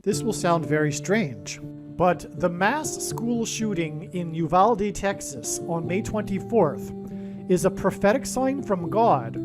This will sound very strange, but the mass school shooting in Uvalde, Texas on May 24th is a prophetic sign from God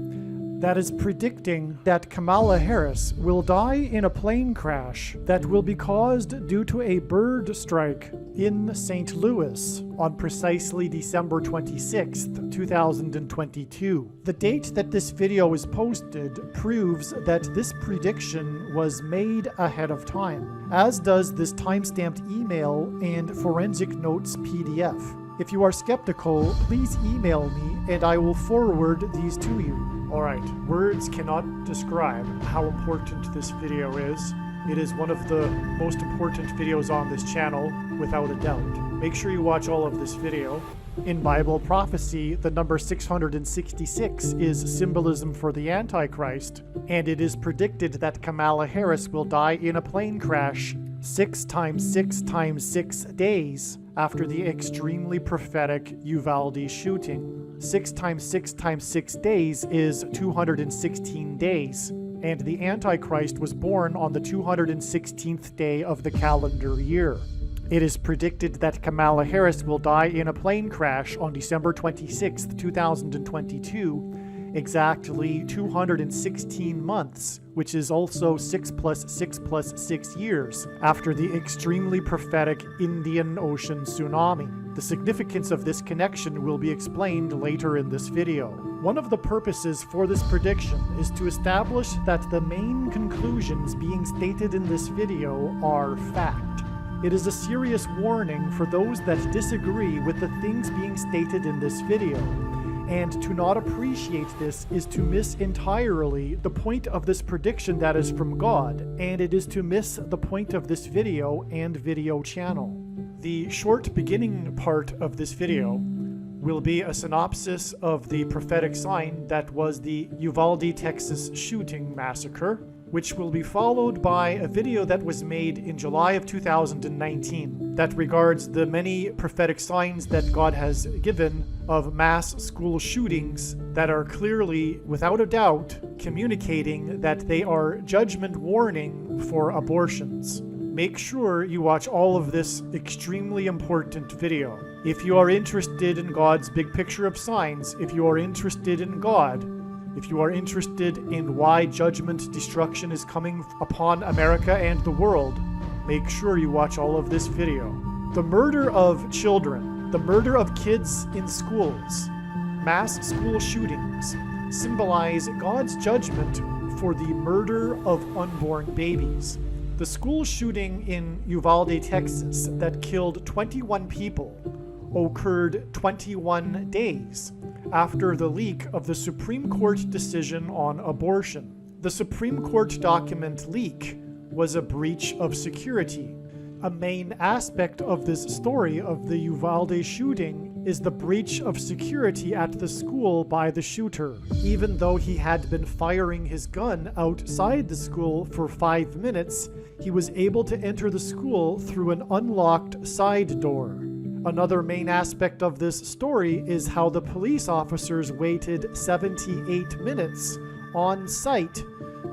that is predicting that Kamala Harris will die in a plane crash that will be caused due to a bird strike in St. Louis on precisely December 26th, 2022. The date that this video is posted proves that this prediction was made ahead of time, as does this timestamped email and forensic notes PDF. If you are skeptical, please email me and I will forward these to you. Alright, words cannot describe how important this video is. It is one of the most important videos on this channel, without a doubt. Make sure you watch all of this video. In Bible prophecy, the number 666 is symbolism for the Antichrist, and it is predicted that Kamala Harris will die in a plane crash 6 times 6 times 6 days after the extremely prophetic Uvalde shooting. 6 times 6 times 6 days is 216 days, and the Antichrist was born on the 216th day of the calendar year. It is predicted that Kamala Harris will die in a plane crash on December 26, 2022, exactly 216 months, which is also 6 plus 6 plus 6 years after the extremely prophetic Indian Ocean tsunami. The significance of this connection will be explained later in this video. One of the purposes for this prediction is to establish that the main conclusions being stated in this video are fact. It is a serious warning for those that disagree with the things being stated in this video. And to not appreciate this is to miss entirely the point of this prediction that is from God, and it is to miss the point of this video and video channel. The short beginning part of this video will be a synopsis of the prophetic sign that was the Uvalde, Texas shooting massacre, which will be followed by a video that was made in July of 2019 that regards the many prophetic signs that God has given of mass school shootings that are clearly, without a doubt, communicating that they are judgment warning for abortions. Make sure you watch all of this extremely important video. If you are interested in God's big picture of signs, if you are interested in God, if you are interested in why judgment destruction is coming upon America and the world, make sure you watch all of this video. The murder of children, the murder of kids in schools, mass school shootings symbolize God's judgment for the murder of unborn babies. The school shooting in Uvalde, Texas that killed 21 people occurred 21 days after the leak of the Supreme Court decision on abortion. The Supreme Court document leak was a breach of security. A main aspect of this story of the Uvalde shooting is the breach of security at the school by the shooter. Even though he had been firing his gun outside the school for 5 minutes, he was able to enter the school through an unlocked side door. Another main aspect of this story is how the police officers waited 78 minutes on site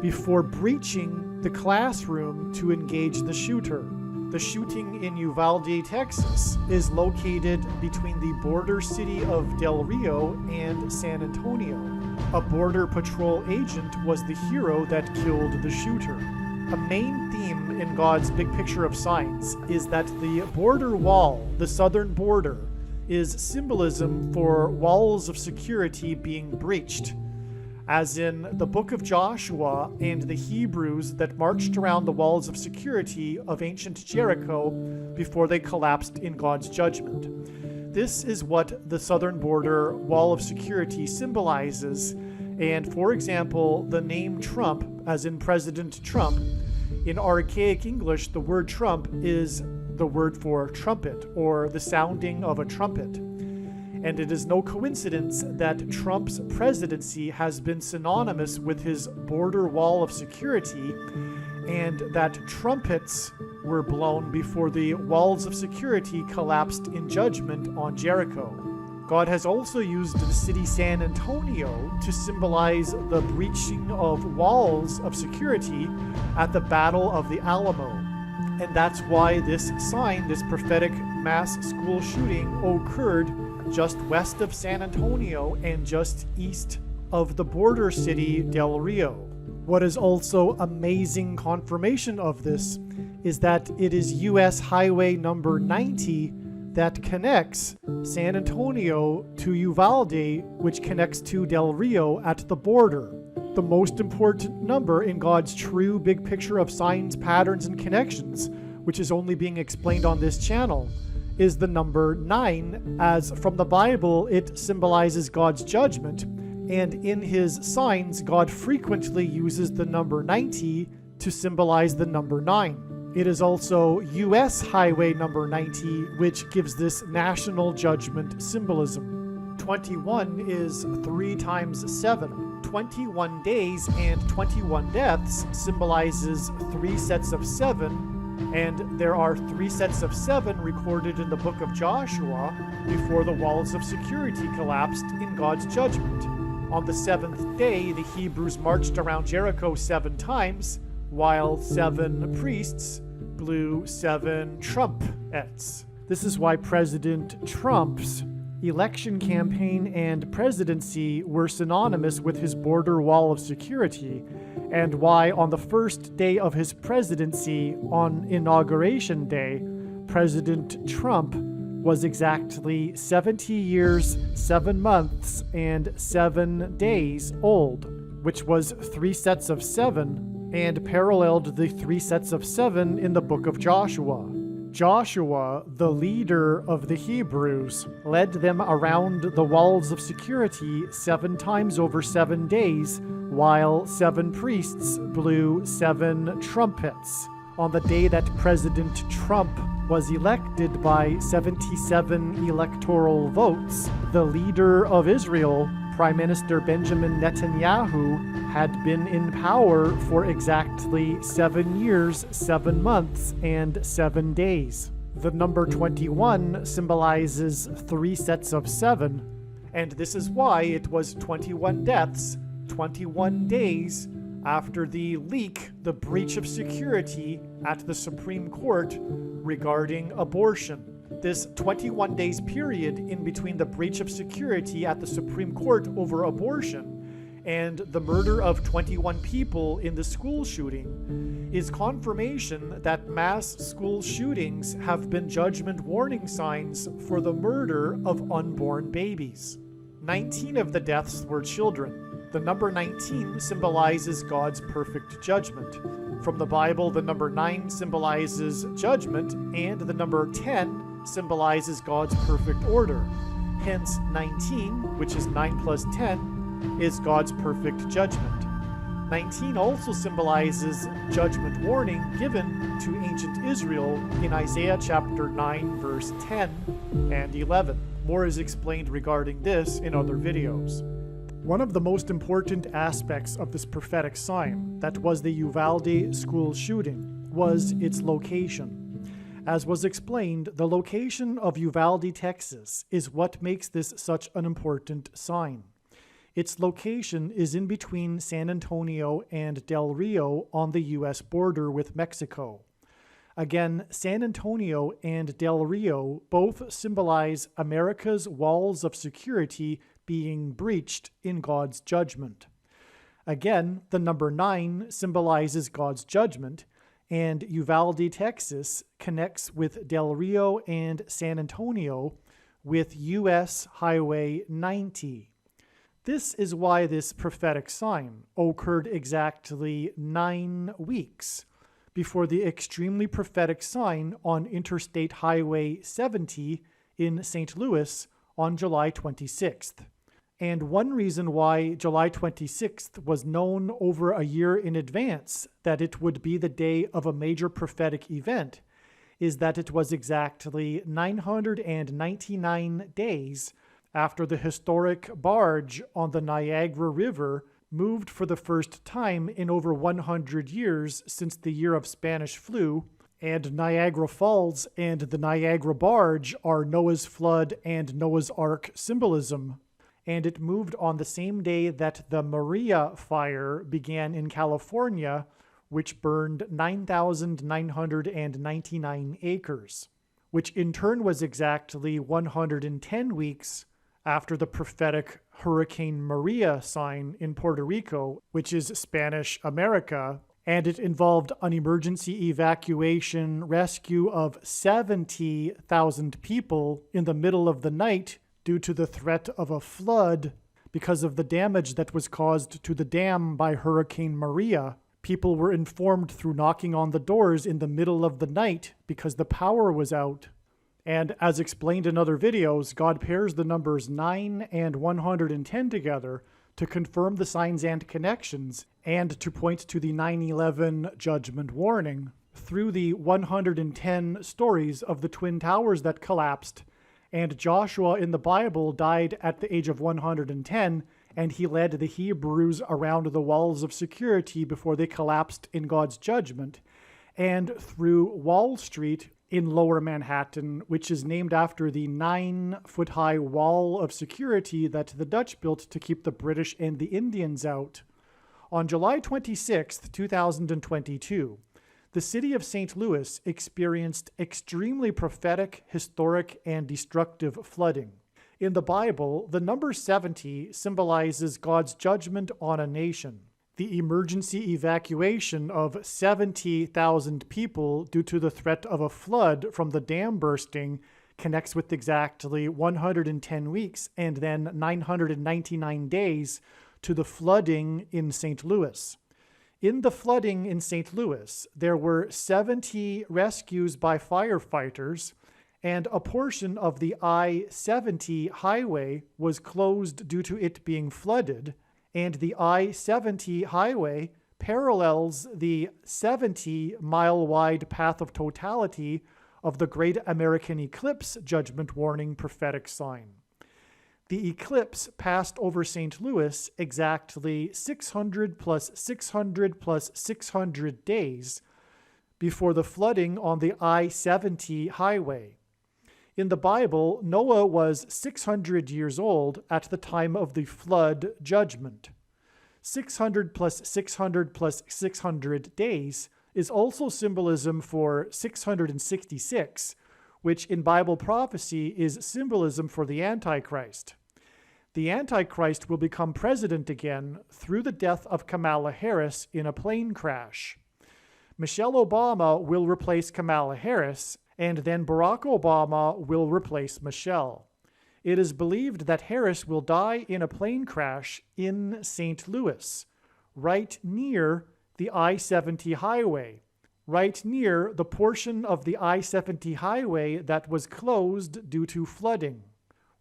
before breaching the classroom to engage the shooter. The shooting in Uvalde, Texas is located between the border city of Del Rio and San Antonio. A border patrol agent was the hero that killed the shooter. A main theme in God's big picture of signs is that the border wall, the southern border, is symbolism for walls of security being breached, as in the book of Joshua and the Hebrews that marched around the walls of security of ancient Jericho before they collapsed in God's judgment. This is what the southern border wall of security symbolizes. And for example, the name Trump, as in President Trump, in archaic English, the word Trump is the word for trumpet, or the sounding of a trumpet. And it is no coincidence that Trump's presidency has been synonymous with his border wall of security, and that trumpets were blown before the walls of security collapsed in judgment on Jericho. God has also used the city San Antonio to symbolize the breaching of walls of security at the Battle of the Alamo. And that's why this sign, this prophetic mass school shooting, occurred just west of San Antonio and just east of the border city Del Rio. What is also amazing confirmation of this is that it is US Highway number 90 that connects San Antonio to Uvalde, which connects to Del Rio at the border. The most important number in God's true big picture of signs, patterns, and connections, which is only being explained on this channel, is the number 9, as from the Bible it symbolizes God's judgment, and in his signs God frequently uses the number 90 to symbolize the number 9. It is also US Highway number 90, which gives this national judgment symbolism. 21 is 3 times 7. 21 days and 21 deaths symbolizes 3 sets of 7, and there are 3 sets of 7 recorded in the book of Joshua before the walls of security collapsed in God's judgment. On the 7th day, the Hebrews marched around Jericho 7 times, while 7 priests blew 7 trumpets. This is why President Trump's election campaign and presidency were synonymous with his border wall of security, and why on the first day of his presidency, on Inauguration Day, President Trump was exactly 70 years, 7 months, and 7 days old, which was 3 sets of 7, and paralleled the 3 sets of 7 in the book of Joshua. Joshua, the leader of the Hebrews, led them around the walls of security 7 times over 7 days, while 7 priests blew 7 trumpets. On the day that President Trump was elected by 77 electoral votes, the leader of Israel, Prime Minister Benjamin Netanyahu, had been in power for exactly 7 years, 7 months, and 7 days. The number 21 symbolizes 3 sets of 7, and this is why it was 21 deaths, 21 days after the leak, the breach of security at the Supreme Court regarding abortion. This 21 days period in between the breach of security at the Supreme Court over abortion and the murder of 21 people in the school shooting is confirmation that mass school shootings have been judgment warning signs for the murder of unborn babies. 19 of the deaths were children. The number 19 symbolizes God's perfect judgment. From the Bible, the number 9 symbolizes judgment, and the number 10 symbolizes God's perfect order. Hence, 19, which is 9 plus 10, is God's perfect judgment. 19 also symbolizes judgment warning given to ancient Israel in Isaiah chapter 9, verse 10 and 11. More is explained regarding this in other videos. One of the most important aspects of this prophetic sign, that was the Uvalde school shooting, was its location. As was explained, the location of Uvalde, Texas, is what makes this such an important sign. Its location is in between San Antonio and Del Rio on the U.S. border with Mexico. Again, San Antonio and Del Rio both symbolize America's walls of security being breached in God's judgment. Again, the number 9 symbolizes God's judgment, and Uvalde, Texas connects with Del Rio and San Antonio with US Highway 90. This is why this prophetic sign occurred exactly 9 weeks before the extremely prophetic sign on Interstate Highway 70 in St. Louis on July 26th. And one reason why July 26th was known over a year in advance that it would be the day of a major prophetic event is that it was exactly 999 days after the historic barge on the Niagara River moved for the first time in over 100 years since the year of Spanish flu, and Niagara Falls and the Niagara barge are Noah's flood and Noah's Ark symbolism. And it moved on the same day that the Maria fire began in California, which burned 9,999 acres, which in turn was exactly 110 weeks after the prophetic Hurricane Maria sign in Puerto Rico, which is Spanish America, and it involved an emergency evacuation rescue of 70,000 people in the middle of the night due to the threat of a flood because of the damage that was caused to the dam by Hurricane Maria. People were informed through knocking on the doors in the middle of the night because the power was out. And as explained in other videos, God pairs the numbers 9 and 110 together to confirm the signs and connections, and to point to the 9/11 judgment warning through the 110 stories of the Twin Towers that collapsed. And Joshua in the Bible died at the age of 110, and he led the Hebrews around the walls of security before they collapsed in God's judgment. And through Wall Street in Lower Manhattan, which is named after the 9-foot-high wall of security that the Dutch built to keep the British and the Indians out. On July 26, 2022, the city of St. Louis experienced extremely prophetic, historic, and destructive flooding. In the Bible, the number 70 symbolizes God's judgment on a nation. The emergency evacuation of 70,000 people due to the threat of a flood from the dam bursting connects with exactly 110 weeks and then 999 days to the flooding in St. Louis. In the flooding in St. Louis, there were 70 rescues by firefighters, and a portion of the I-70 highway was closed due to it being flooded, and the I-70 highway parallels the 70-mile-wide path of totality of the Great American Eclipse judgment warning prophetic sign. The eclipse passed over St. Louis exactly 600 plus 600 plus 600 days before the flooding on the I-70 highway. In the Bible, Noah was 600 years old at the time of the flood judgment. 600 plus 600 plus 600 days is also symbolism for 666, which in Bible prophecy is symbolism for the Antichrist. The Antichrist will become president again through the death of Kamala Harris in a plane crash. Michelle Obama will replace Kamala Harris, and then Barack Obama will replace Michelle. It is believed that Harris will die in a plane crash in St. Louis, right near the I-70 highway, right near the portion of the I-70 highway that was closed due to flooding.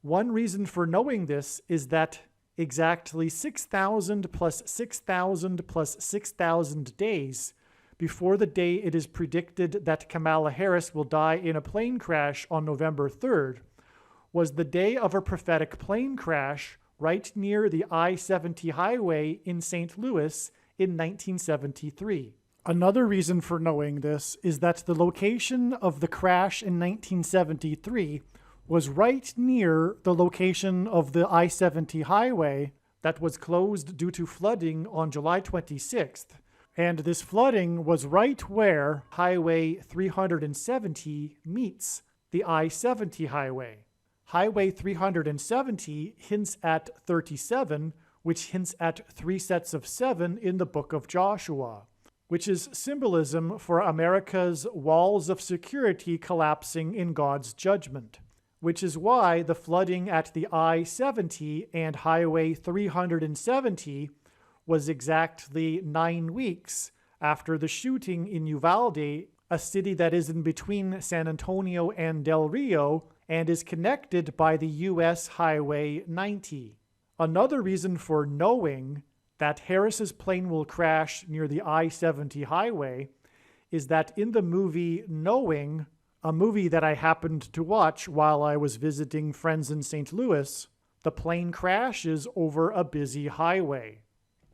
One reason for knowing this is that exactly 6,000 plus 6,000 plus 6,000 days before the day it is predicted that Kamala Harris will die in a plane crash on November 3rd, was the day of a prophetic plane crash right near the I-70 highway in St. Louis in 1973. Another reason for knowing this is that the location of the crash in 1973 was right near the location of the I-70 highway that was closed due to flooding on July 26th. And this flooding was right where Highway 370 meets the I-70 highway. Highway 370 hints at 37, which hints at 3 sets of 7 in the book of Joshua, which is symbolism for America's walls of security collapsing in God's judgment, which is why the flooding at the I-70 and Highway 370 was exactly 9 weeks after the shooting in Uvalde, a city that is in between San Antonio and Del Rio and is connected by the U.S. Highway 90. Another reason for knowing that Harris's plane will crash near the I-70 highway is that in the movie Knowing, a movie that I happened to watch while I was visiting friends in St. Louis, the plane crashes over a busy highway.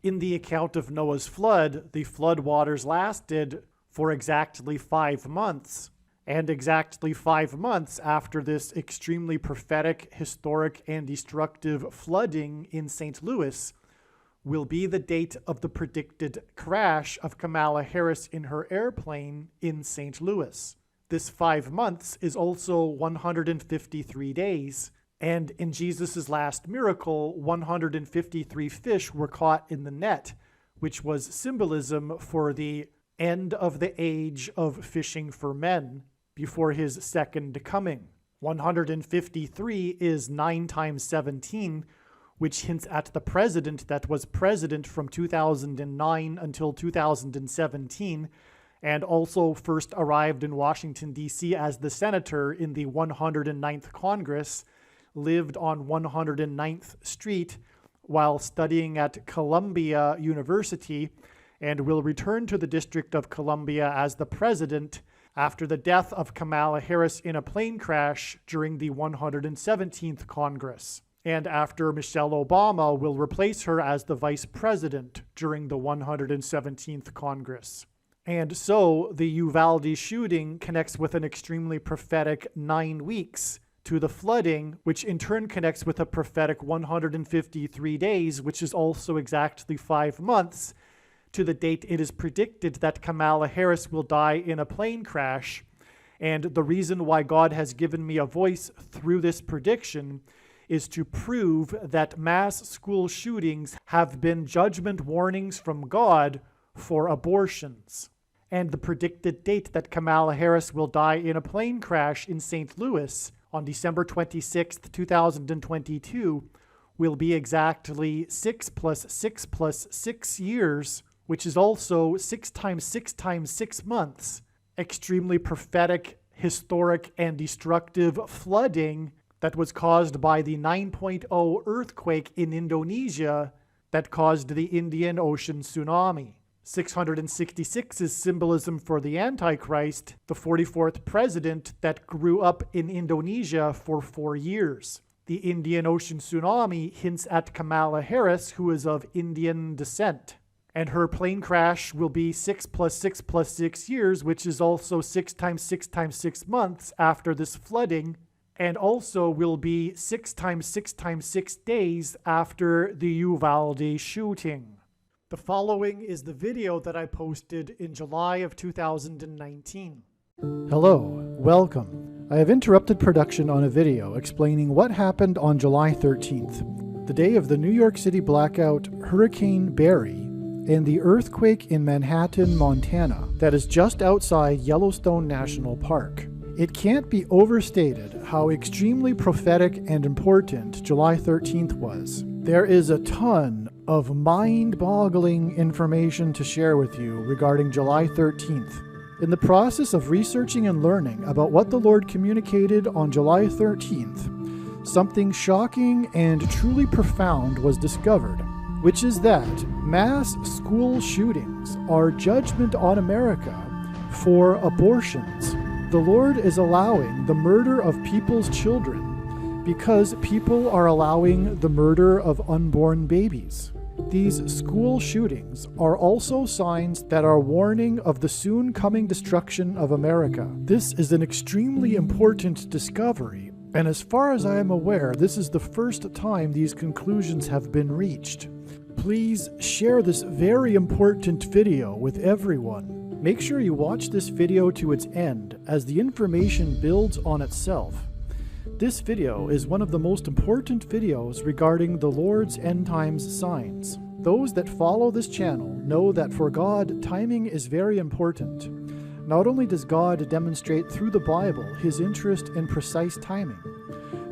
In the account of Noah's flood, the flood waters lasted for exactly 5 months. And exactly 5 months after this extremely prophetic, historic, and destructive flooding in St. Louis will be the date of the predicted crash of Kamala Harris in her airplane in St. Louis. This 5 months is also 153 days, and in Jesus' last miracle, 153 fish were caught in the net, which was symbolism for the end of the age of fishing for men before his second coming. 153 is 9 times 17, which hints at the president that was president from 2009 until 2017, and also first arrived in Washington, D.C. as the senator in the 109th Congress, lived on 109th Street while studying at Columbia University, and will return to the District of Columbia as the president after the death of Kamala Harris in a plane crash during the 117th Congress, and after Michelle Obama will replace her as the vice president during the 117th Congress. And so the Uvalde shooting connects with an extremely prophetic 9 weeks to the flooding, which in turn connects with a prophetic 153 days, which is also exactly 5 months, to the date it is predicted that Kamala Harris will die in a plane crash. And the reason why God has given me a voice through this prediction is to prove that mass school shootings have been judgment warnings from God for abortions. And the predicted date that Kamala Harris will die in a plane crash in St. Louis on December 26, 2022, will be exactly 6 plus 6 plus 6 years, which is also 6 times 6 times 6 months. Extremely prophetic, historic, and destructive flooding that was caused by the 9.0 earthquake in Indonesia that caused the Indian Ocean tsunami. 666 is symbolism for the Antichrist, the 44th president that grew up in Indonesia for 4 years. The Indian Ocean tsunami hints at Kamala Harris, who is of Indian descent. And her plane crash will be 6 plus 6 plus 6 years, which is also 6 times 6 times 6 months after this flooding, and also will be 6 times 6 times 6 days after the Uvalde shooting. The following is the video that I posted in July of 2019. Hello, welcome. I have interrupted production on a video explaining what happened on July 13th, the day of the New York City blackout, Hurricane Barry, and the earthquake in Manhattan, Montana, that is just outside Yellowstone National Park. It can't be overstated how extremely prophetic and important July 13th was. There is a ton of mind-boggling information to share with you regarding July 13th. In the process of researching and learning about what the Lord communicated on July 13th, something shocking and truly profound was discovered, which is that mass school shootings are judgment on America for abortions. The Lord is allowing the murder of people's children because people are allowing the murder of unborn babies. These school shootings are also signs that are warning of the soon coming destruction of America. This is an extremely important discovery, and as far as I am aware, this is the first time these conclusions have been reached. Please share this very important video with everyone. Make sure you watch this video to its end, as the information builds on itself. This video is one of the most important videos regarding the Lord's end times signs. Those that follow this channel know that for God, timing is very important. Not only does God demonstrate through the Bible his interest in precise timing,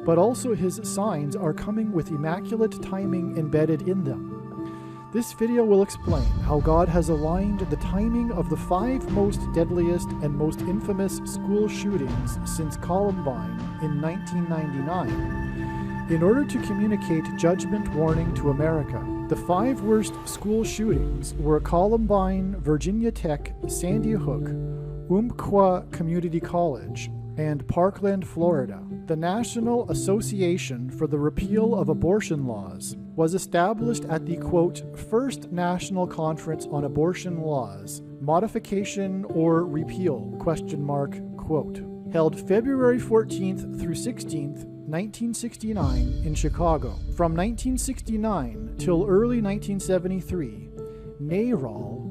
but also his signs are coming with immaculate timing embedded in them. This video will explain how God has aligned the timing of the 5 most deadliest and most infamous school shootings since Columbine in 1999 in order to communicate judgment warning to America. The 5 worst school shootings were Columbine, Virginia Tech, Sandy Hook, Umpqua Community College, and Parkland, Florida. The National Association for the Repeal of Abortion Laws was established at the, quote, First National Conference on Abortion Laws, Modification or Repeal, question mark, quote, held February 14th through 16th, 1969 in Chicago. From 1969 till early 1973, NARAL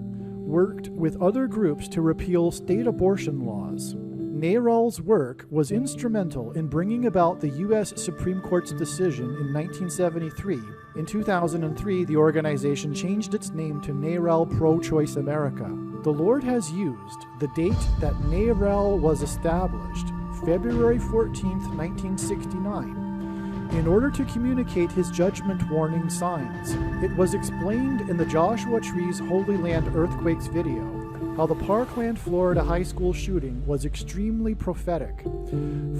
worked with other groups to repeal state abortion laws. NARAL's work was instrumental in bringing about the U.S. Supreme Court's decision in 1973. In 2003, the organization changed its name to NARAL Pro-Choice America. The Lord has used the date that NARAL was established, February 14, 1969, in order to communicate his judgment warning signs. It was explained in the Joshua Trees Holy Land Earthquakes video how the Parkland, Florida high school shooting was extremely prophetic.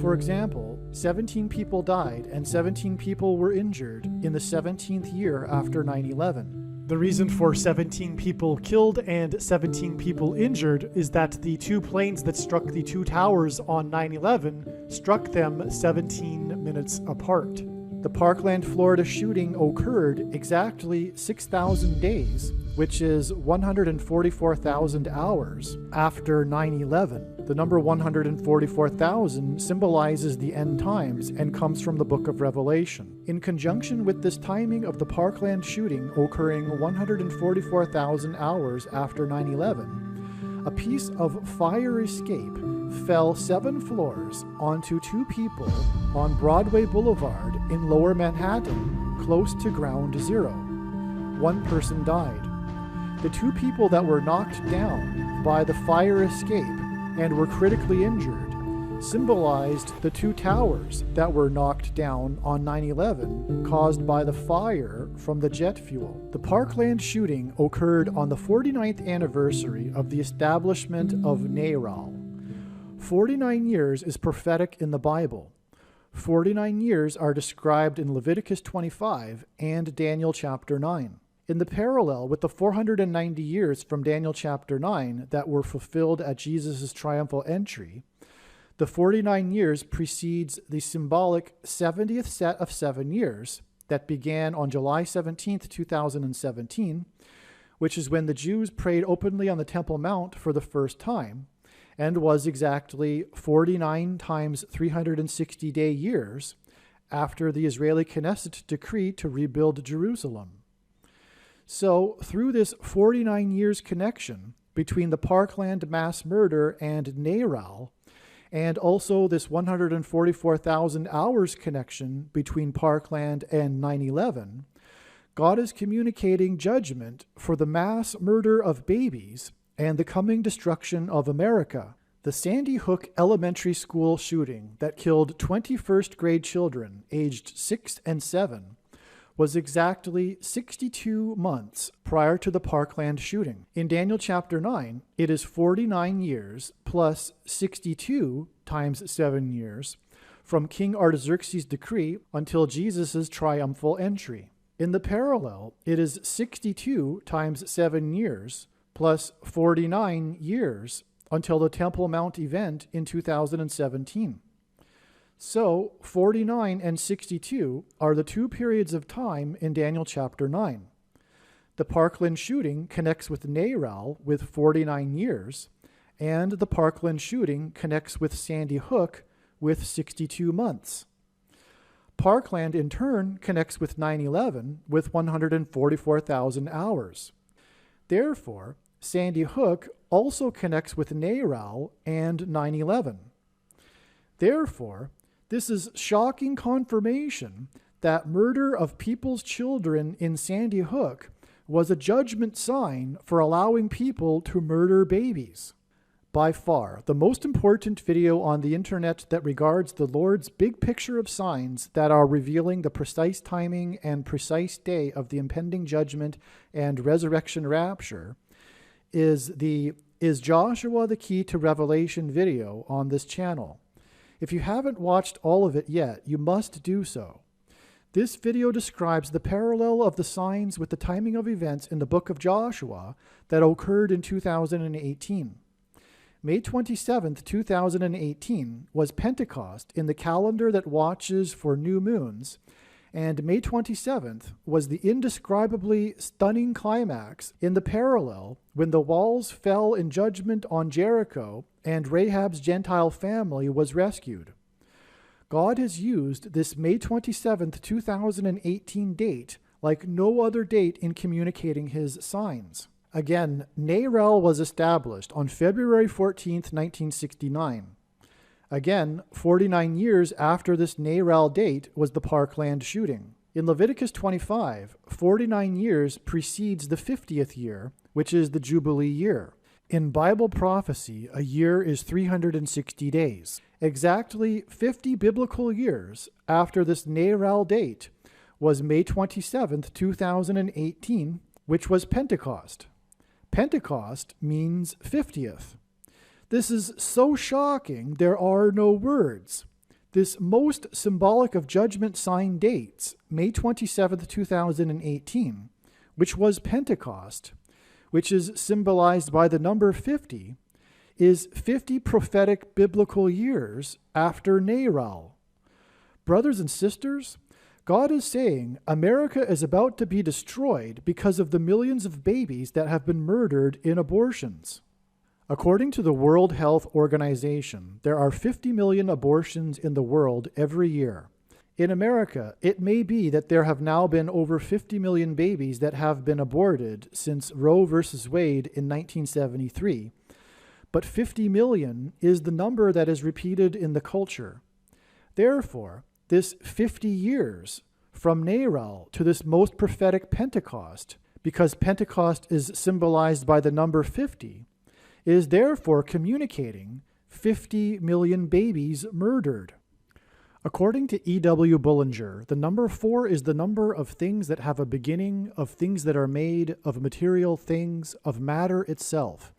For example, 17 people died and 17 people were injured in the 17th year after 9/11. The reason for 17 people killed and 17 people injured is that the two planes that struck the two towers on 9/11 struck them 17 minutes apart. The Parkland, Florida shooting occurred exactly 6,000 days, which is 144,000 hours after 9/11. The number 144,000 symbolizes the end times and comes from the book of Revelation. In conjunction with this timing of the Parkland shooting occurring 144,000 hours after 9/11, a piece of fire escape fell 7 floors onto 2 people on Broadway Boulevard in Lower Manhattan, close to ground zero. 1 person died. The 2 people that were knocked down by the fire escape and were critically injured symbolized the 2 towers that were knocked down on 9/11 caused by the fire from the jet fuel. The Parkland shooting occurred on the 49th anniversary of the establishment of NARAL. 49 years is prophetic in the Bible. 49 years are described in Leviticus 25 and Daniel chapter 9. In the parallel with the 490 years from Daniel chapter 9 that were fulfilled at Jesus' triumphal entry, the 49 years precedes the symbolic 70th set of 7 years that began on July 17, 2017, which is when the Jews prayed openly on the Temple Mount for the first time, and was exactly 49 times 360-day years after the Israeli Knesset decree to rebuild Jerusalem. So, through this 49 years connection between the Parkland mass murder and NARAL, and also this 144,000 hours connection between Parkland and 9/11, God is communicating judgment for the mass murder of babies and the coming destruction of America. The Sandy Hook Elementary School shooting that killed 21st grade children aged 6 and 7 was exactly 62 months prior to the Parkland shooting. In Daniel chapter 9, it is 49 years plus 62 times 7 years from King Artaxerxes' decree until Jesus' triumphal entry. In the parallel, it is 62 times 7 years plus 49 years until the Temple Mount event in 2017. So, 49 and 62 are the 2 periods of time in Daniel chapter 9. The Parkland shooting connects with NARAL with 49 years, and the Parkland shooting connects with Sandy Hook with 62 months. Parkland, in turn, connects with 9/11 with 144,000 hours. Therefore, Sandy Hook also connects with NARAL and 9/11. Therefore, this is shocking confirmation that murder of people's children in Sandy Hook was a judgment sign for allowing people to murder babies. By far, the most important video on the internet that regards the Lord's big picture of signs that are revealing the precise timing and precise day of the impending judgment and resurrection rapture is Joshua the Key to Revelation video on this channel. If you haven't watched all of it yet, you must do so. This video describes the parallel of the signs with the timing of events in the book of Joshua that occurred in 2018. May 27, 2018 was Pentecost in the calendar that watches for new moons, and May 27th was the indescribably stunning climax in the parallel when the walls fell in judgment on Jericho and Rahab's Gentile family was rescued. God has used this May 27th, 2018 date like no other date in communicating his signs. Again, NARAL was established on February 14th, 1969. Again, 49 years after this NARAL date was the Parkland shooting. In Leviticus 25, 49 years precedes the 50th year, which is the Jubilee year. In Bible prophecy, a year is 360 days. Exactly 50 biblical years after this NARAL date was May 27th, 2018, which was Pentecost. Pentecost means 50th. This is so shocking, there are no words. This most symbolic of judgment sign dates, May 27th, 2018, which was Pentecost, which is symbolized by the number 50, is 50 prophetic biblical years after NARAL. Brothers and sisters, God is saying America is about to be destroyed because of the millions of babies that have been murdered in abortions. According to the World Health Organization, there are 50 million abortions in the world every year. In America, it may be that there have now been over 50 million babies that have been aborted since Roe v. Wade in 1973, but 50 million is the number that is repeated in the culture. Therefore, this 50 years from NARAL to this most prophetic Pentecost, because Pentecost is symbolized by the number 50, is therefore communicating 50 million babies murdered. According to E.W. Bullinger, the number 4 is the number of things that have a beginning, of things that are made, of material things, of matter itself.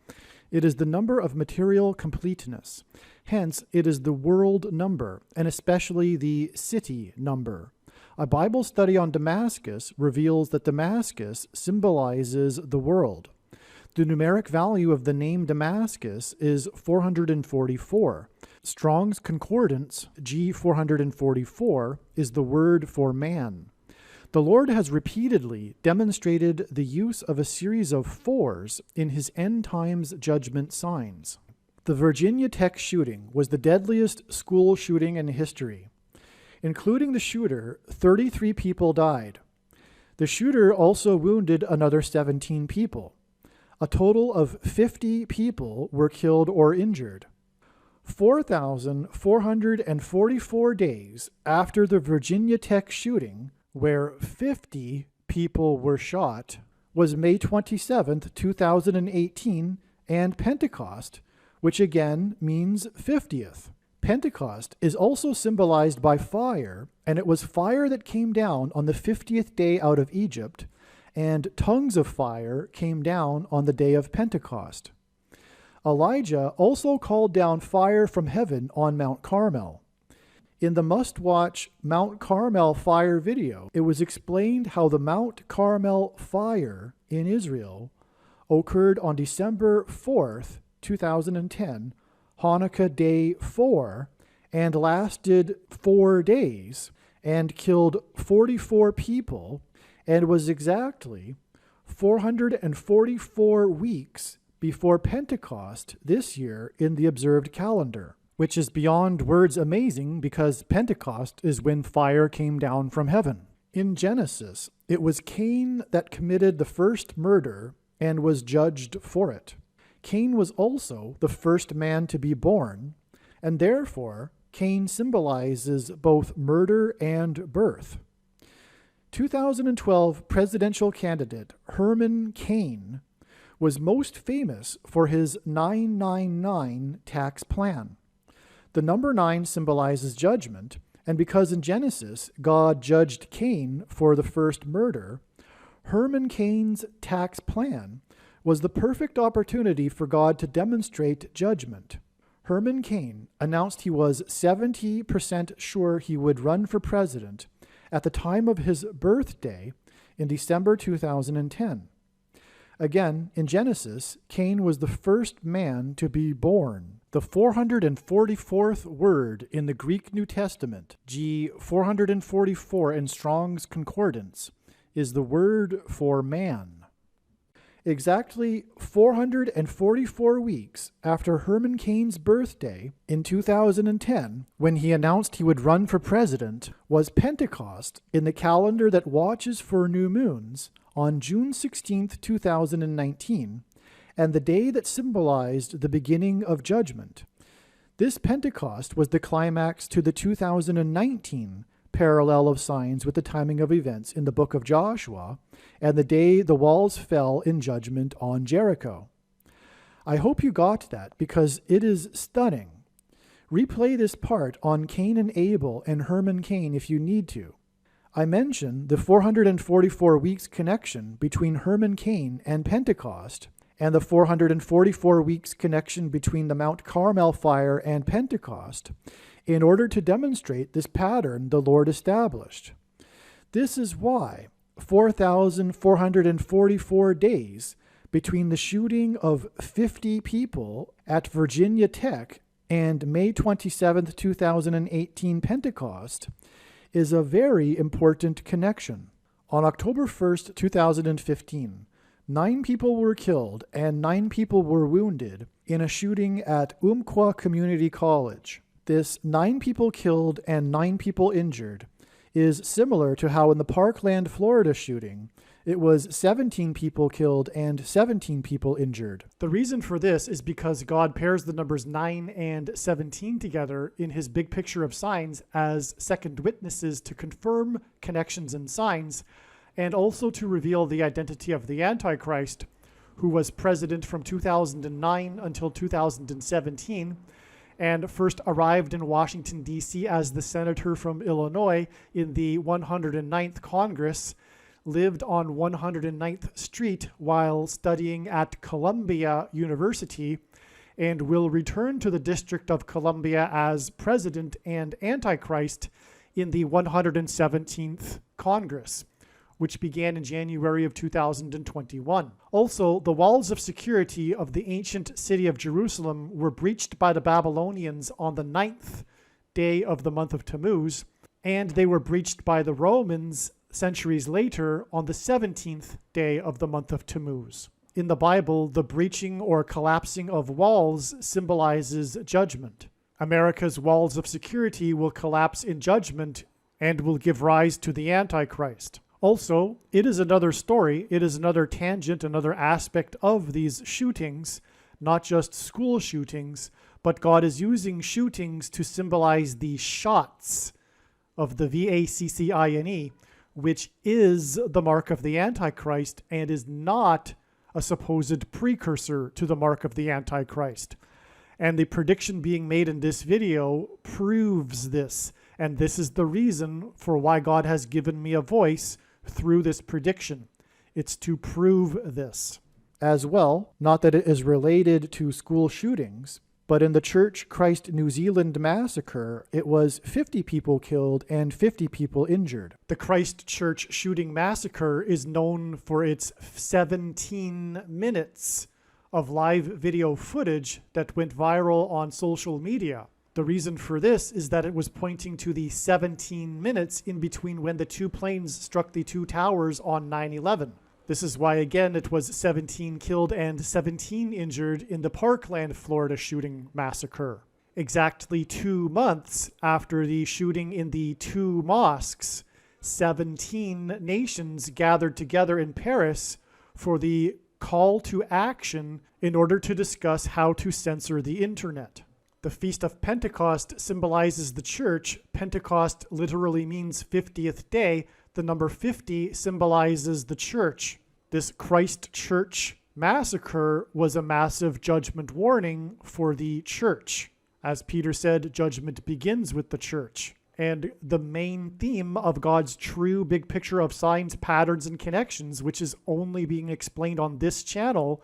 It is the number of material completeness. Hence, it is the world number, and especially the city number. A Bible study on Damascus reveals that Damascus symbolizes the world. The numeric value of the name Damascus is 444. Strong's Concordance, G444, is the word for man. The Lord has repeatedly demonstrated the use of a series of 4s in his end times judgment signs. The Virginia Tech shooting was the deadliest school shooting in history. Including the shooter, 33 people died. The shooter also wounded another 17 people. A total of 50 people were killed or injured. 4,444 days after the Virginia Tech shooting, where 50 people were shot, was May 27th, 2018, and Pentecost, which again means 50th. Pentecost is also symbolized by fire, and it was fire that came down on the 50th day out of Egypt, and tongues of fire came down on the day of Pentecost. Elijah also called down fire from heaven on Mount Carmel. In the must-watch Mount Carmel fire video, it was explained how the Mount Carmel fire in Israel occurred on December 4th, 2010, Hanukkah Day 4, and lasted 4 days, and killed 44 people, and was exactly 444 weeks before Pentecost this year in the observed calendar, which is beyond words amazing because Pentecost is when fire came down from heaven. In Genesis, it was Cain that committed the first murder and was judged for it. Cain was also the first man to be born, and therefore Cain symbolizes both murder and birth. 2012 presidential candidate Herman Cain was most famous for his 999 tax plan. The number 9 symbolizes judgment, and because in Genesis God judged Cain for the first murder, Herman Cain's tax plan was the perfect opportunity for God to demonstrate judgment. Herman Cain announced he was 70% sure he would run for president at the time of his birthday in December 2010. Again, in Genesis, Cain was the first man to be born. The 444th word in the Greek New Testament, G444 in Strong's Concordance, is the word for man. Exactly 444 weeks after Herman Cain's birthday in 2010, when he announced he would run for president, was Pentecost in the calendar that watches for new moons on June 16, 2019, and the day that symbolized the beginning of judgment. This Pentecost was the climax to the 2019 parallel of signs with the timing of events in the book of Joshua, and the day the walls fell in judgment on Jericho. I hope you got that, because it is stunning. Replay this part on Cain and Abel and Herman Cain if you need to. I mentioned the 444 weeks connection between Herman Cain and Pentecost, and the 444 weeks connection between the Mount Carmel fire and Pentecost, in order to demonstrate this pattern the Lord established. This is why 4,444 days between the shooting of 50 people at Virginia Tech and May 27, 2018 Pentecost is a very important connection. On October 1st, 2015, 9 people were killed and 9 people were wounded in a shooting at Umpqua Community College. This 9 people killed and 9 people injured is similar to how in the Parkland, Florida shooting, it was 17 people killed and 17 people injured. The reason for this is because God pairs the numbers 9 and 17 together in his big picture of signs as second witnesses to confirm connections and signs, and also to reveal the identity of the Antichrist, who was president from 2009 until 2017, and first arrived in Washington, D.C. as the senator from Illinois in the 109th Congress, lived on 109th Street while studying at Columbia University, and will return to the District of Columbia as president and Antichrist in the 117th Congress, which began in January of 2021. Also, the walls of security of the ancient city of Jerusalem were breached by the Babylonians on the 9th day of the month of Tammuz, and they were breached by the Romans centuries later on the 17th day of the month of Tammuz. In the Bible, the breaching or collapsing of walls symbolizes judgment. America's walls of security will collapse in judgment and will give rise to the Antichrist. Also, it is another story, it is another tangent, another aspect of these shootings, not just school shootings, but God is using shootings to symbolize the shots of the VACCINE, which is the mark of the Antichrist and is not a supposed precursor to the mark of the Antichrist. And the prediction being made in this video proves this, and this is the reason for why God has given me a voice through this prediction. It's to prove this. As well, not that it is related to school shootings, but in the Church Christ New Zealand massacre, it was 50 people killed and 50 people injured. The Christ Church shooting massacre is known for its 17 minutes of live video footage that went viral on social media. The reason for this is that it was pointing to the 17 minutes in between when the 2 planes struck the 2 towers on 9/11. This is why, again, it was 17 killed and 17 injured in the Parkland, Florida shooting massacre. Exactly 2 months after the shooting in the 2 mosques, 17 nations gathered together in Paris for the call to action in order to discuss how to censor the internet. The Feast of Pentecost symbolizes the church. Pentecost literally means 50th day. The number 50 symbolizes the church. This Christ Church massacre was a massive judgment warning for the church. As Peter said, judgment begins with the church. And the main theme of God's true big picture of signs, patterns, and connections, which is only being explained on this channel,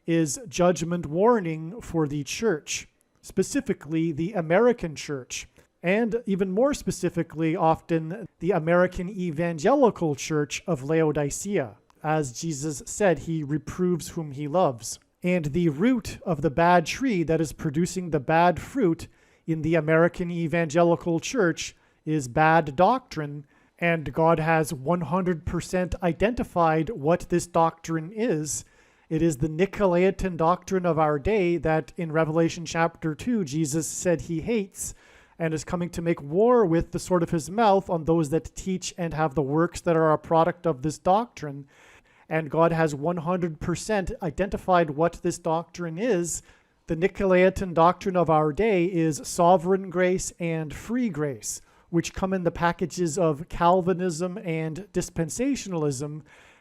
is judgment warning for the church. Specifically the American church, and even more specifically often the American Evangelical Church of Laodicea. As Jesus said, he reproves whom he loves. And the root of the bad tree that is producing the bad fruit in the American Evangelical Church is bad doctrine, and God has 100% identified what this doctrine is, It is the Nicolaitan doctrine of our day that in Revelation chapter 2, Jesus said he hates and is coming to make war with the sword of his mouth on those that teach and have the works that are a product of this doctrine. And God has 100% identified what this doctrine is. The Nicolaitan doctrine of our day is sovereign grace and free grace, which come in the packages of Calvinism and dispensationalism,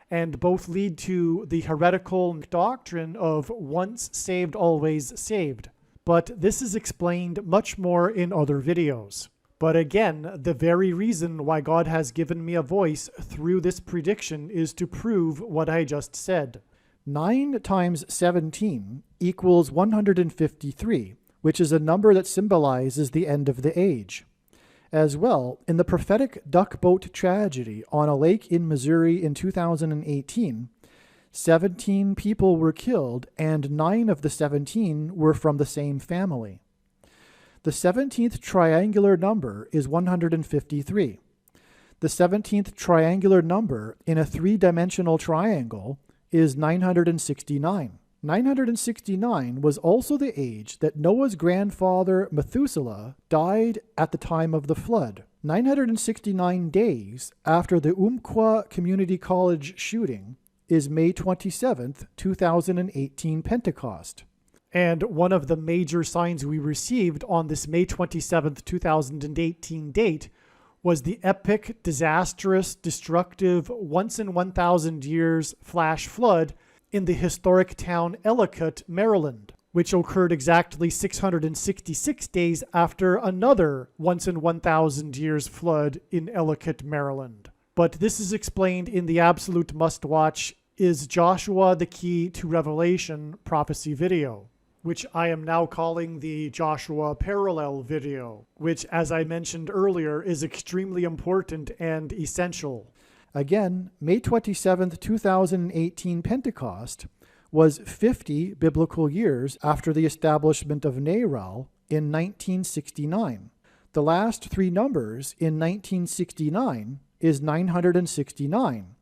and both lead to the heretical doctrine of once saved, always saved. But this is explained much more in other videos. But again, the very reason why God has given me a voice through this prediction is to prove what I just said. 9 times 17 equals 153, which is a number that symbolizes the end of the age. As well, in the prophetic duck boat tragedy on a lake in Missouri in 2018, 17 people were killed and 9 of the 17 were from the same family. The 17th triangular number is 153. The 17th triangular number in a 3-dimensional triangle is 969. 969 was also the age that Noah's grandfather Methuselah died at the time of the flood. 969 days after the Umpqua Community College shooting is May 27th, 2018 Pentecost. And one of the major signs we received on this May 27th, 2018 date was the epic, disastrous, destructive, once in 1,000 years flash flood in the historic town Ellicott, Maryland, which occurred exactly 666 days after another once in 1,000 years flood in Ellicott, Maryland. But this is explained in the absolute must-watch Is Joshua the Key to Revelation prophecy video, which I am now calling the Joshua Parallel video, which, as I mentioned earlier, is extremely important and essential. Again, May 27th, 2018 Pentecost was 50 biblical years after the establishment of NARAL in 1969. The last 3 numbers in 1969 is 969,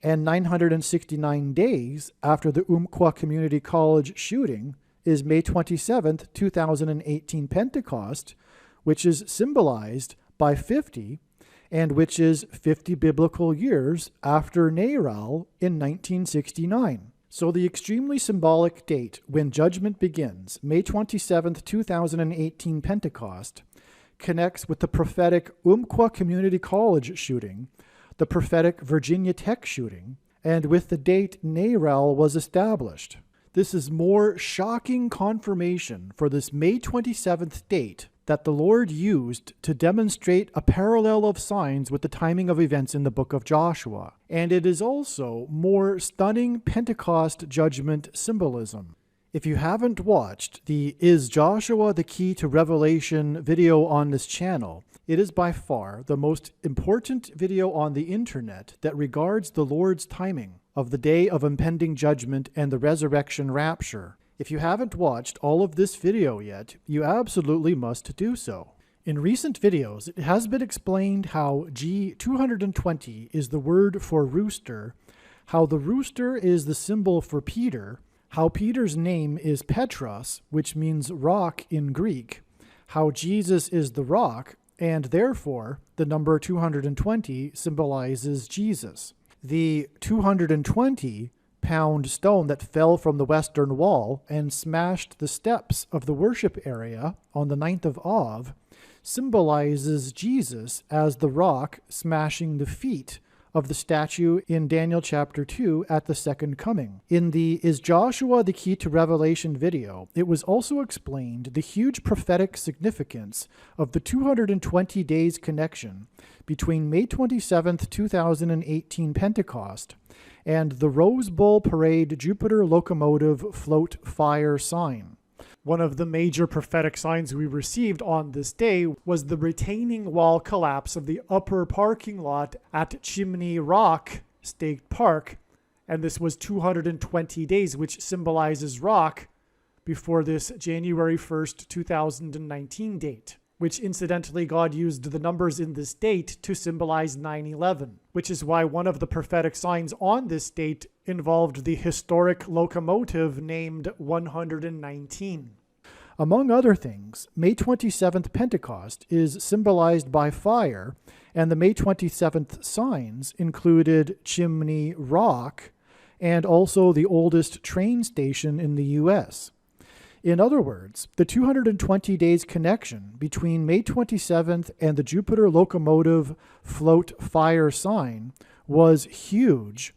and 969 days after the Umpqua Community College shooting is May 27th, 2018 Pentecost, which is symbolized by 50, and which is 50 biblical years after NARAL in 1969. So the extremely symbolic date when judgment begins, May 27th, 2018 Pentecost, connects with the prophetic Umpqua Community College shooting, the prophetic Virginia Tech shooting, and with the date NARAL was established. This is more shocking confirmation for this May 27th date that the Lord used to demonstrate a parallel of signs with the timing of events in the book of Joshua. And it is also more stunning Pentecost judgment symbolism. If you haven't watched the Is Joshua the Key to Revelation video on this channel, it is by far the most important video on the internet that regards the Lord's timing of the day of impending judgment and the resurrection rapture. If you haven't watched all of this video yet, you absolutely must do so. In recent videos, it has been explained how G220 is the word for rooster, how the rooster is the symbol for Peter, how Peter's name is Petros, which means rock in Greek, how Jesus is the rock, and therefore the number 220 symbolizes Jesus. The 220-pound stone that fell from the western wall and smashed the steps of the worship area on the 9th of Av symbolizes Jesus as the rock smashing the feet of the statue in Daniel chapter 2 at the second coming. In the Is Joshua the Key to Revelation video, it was also explained the huge prophetic significance of the 220 days connection between May 27th, 2018 Pentecost and the Rose Bowl Parade Jupiter Locomotive Float Fire sign. One of the major prophetic signs we received on this day was the retaining wall collapse of the upper parking lot at Chimney Rock State Park, and this was 220 days, which symbolizes rock, before this January 1st, 2019 date, which incidentally God used the numbers in this date to symbolize 9/11, which is why one of the prophetic signs on this date involved the historic locomotive named 119. Among other things, May 27th Pentecost is symbolized by fire, and the May 27th signs included Chimney Rock and also the oldest train station in the U.S. In other words, the 220 days connection between May 27th and the Jupiter locomotive float fire sign was huge,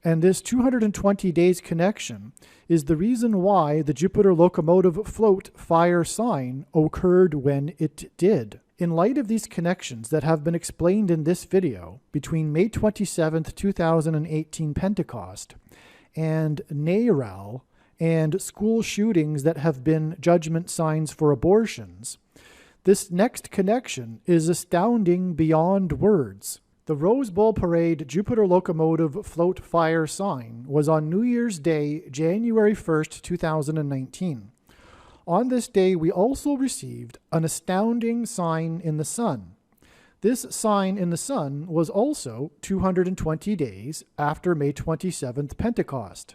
and this 220 days connection is the reason why the Jupiter locomotive float fire sign occurred when it did. In light of these connections that have been explained in this video between May 27th, 2018 Pentecost and NARAL and school shootings that have been judgment signs for abortions, this next connection is astounding beyond words. The Rose Bowl Parade Jupiter locomotive float fire sign was on New Year's Day, January 1st, 2019. On this day, we also received an astounding sign in the sun. This sign in the sun was also 220 days after May 27th Pentecost.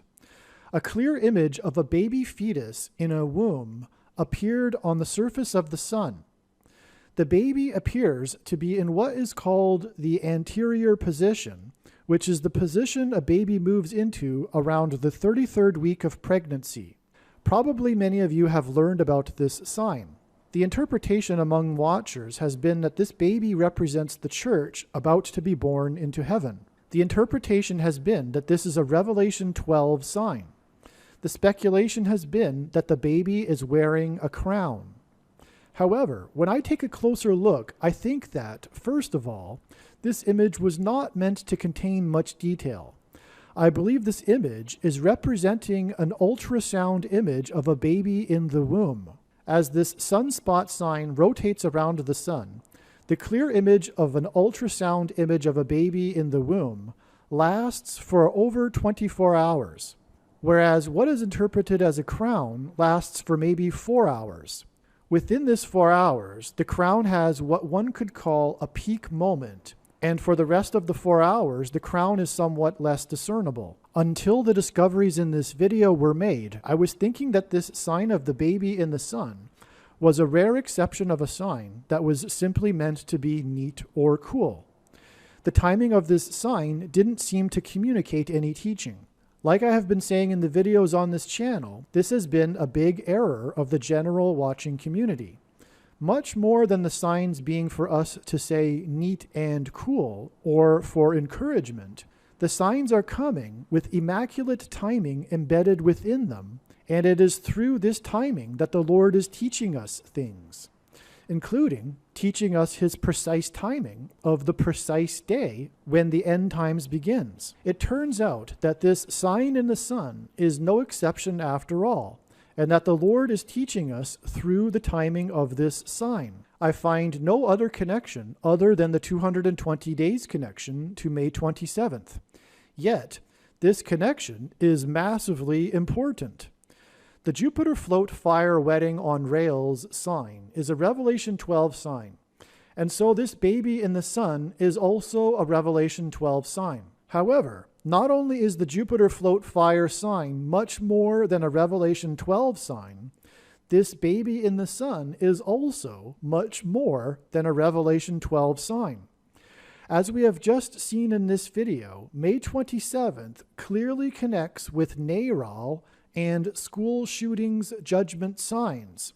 A clear image of a baby fetus in a womb appeared on the surface of the sun. The baby appears to be in what is called the anterior position, which is the position a baby moves into around the 33rd week of pregnancy. Probably many of you have learned about this sign. The interpretation among watchers has been that this baby represents the church about to be born into heaven. The interpretation has been that this is a Revelation 12 sign. The speculation has been that the baby is wearing a crown. However, when I take a closer look, I think that, first of all, this image was not meant to contain much detail. I believe this image is representing an ultrasound image of a baby in the womb. As this sunspot sign rotates around the sun, the clear image of an ultrasound image of a baby in the womb lasts for over 24 hours, whereas what is interpreted as a crown lasts for maybe 4 hours. Within this 4 hours, the crown has what one could call a peak moment, and for the rest of the 4 hours, the crown is somewhat less discernible. Until the discoveries in this video were made, I was thinking that this sign of the baby in the sun was a rare exception of a sign that was simply meant to be neat or cool. The timing of this sign didn't seem to communicate any teaching. Like I have been saying in the videos on this channel, this has been a big error of the general watching community. Much more than the signs being for us to say neat and cool or for encouragement, the signs are coming with immaculate timing embedded within them, and it is through this timing that the Lord is teaching us things, including teaching us his precise timing of the precise day when the end times begins. It turns out that this sign in the sun is no exception after all, and that the Lord is teaching us through the timing of this sign. I find no other connection other than the 220 days connection to May 27th. Yet, this connection is massively important. The Jupiter Float Fire Wedding on Rails sign is a Revelation 12 sign, and so this baby in the sun is also a Revelation 12 sign. However, not only is the Jupiter Float Fire sign much more than a Revelation 12 sign, this baby in the sun is also much more than a Revelation 12 sign. As we have just seen in this video, May 27th clearly connects with NARAL and school shootings judgment signs.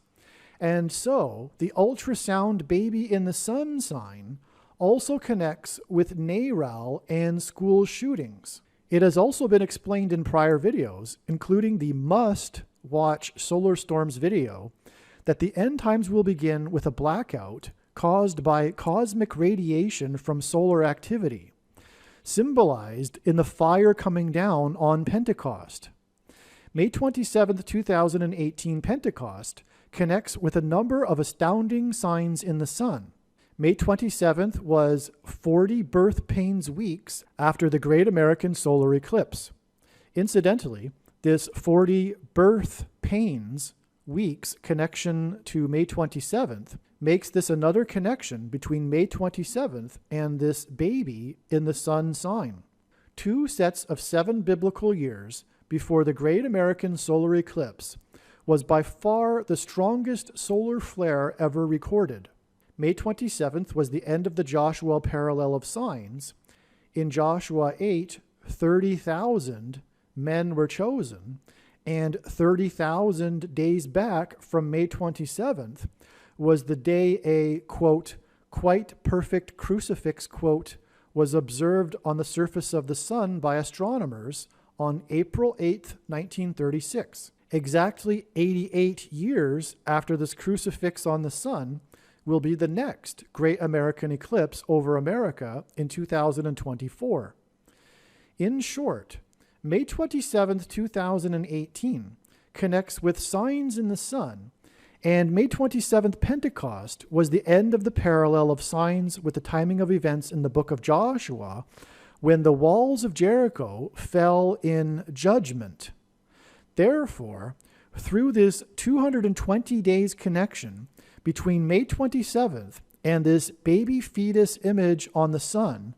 And so, the ultrasound baby in the sun sign also connects with NARAL and school shootings. It has also been explained in prior videos, including the must-watch Solar Storms video, that the end times will begin with a blackout caused by cosmic radiation from solar activity, symbolized in the fire coming down on Pentecost. May 27, 2018 Pentecost connects with a number of astounding signs in the sun. May 27th was 40 birth pains weeks after the Great American Solar Eclipse. Incidentally, this 40 birth pains weeks connection to May 27th makes this another connection between May 27th and this baby in the sun sign. 2 sets of 7 biblical years before the Great American Solar Eclipse was by far the strongest solar flare ever recorded. May 27th was the end of the Joshua parallel of signs. In Joshua 8, 30,000 men were chosen, and 30,000 days back from May 27th was the day a, quote, quite perfect crucifix, quote, was observed on the surface of the sun by astronomers on April 8, 1936. Exactly 88 years after this crucifix on the sun will be the next great American eclipse over America in 2024. In short, May 27, 2018 connects with signs in the sun, and May 27th Pentecost was the end of the parallel of signs with the timing of events in the book of Joshua when the walls of Jericho fell in judgment. Therefore, through this 220 days connection between May 27th and this baby fetus image on the sun,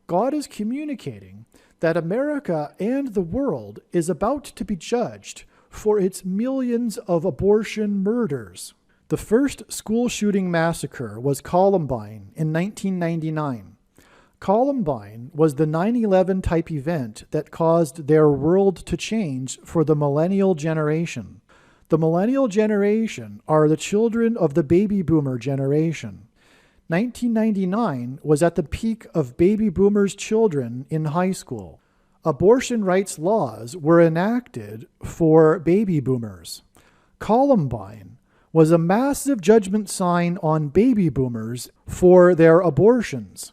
God is communicating that America and the world is about to be judged for its millions of abortion murders. The first school shooting massacre was Columbine in 1999. Columbine was the 9/11 type event that caused their world to change for the millennial generation. The millennial generation are the children of the baby boomer generation. 1999 was at the peak of baby boomers' children in high school. Abortion rights laws were enacted for baby boomers. Columbine was a massive judgment sign on baby boomers for their abortions.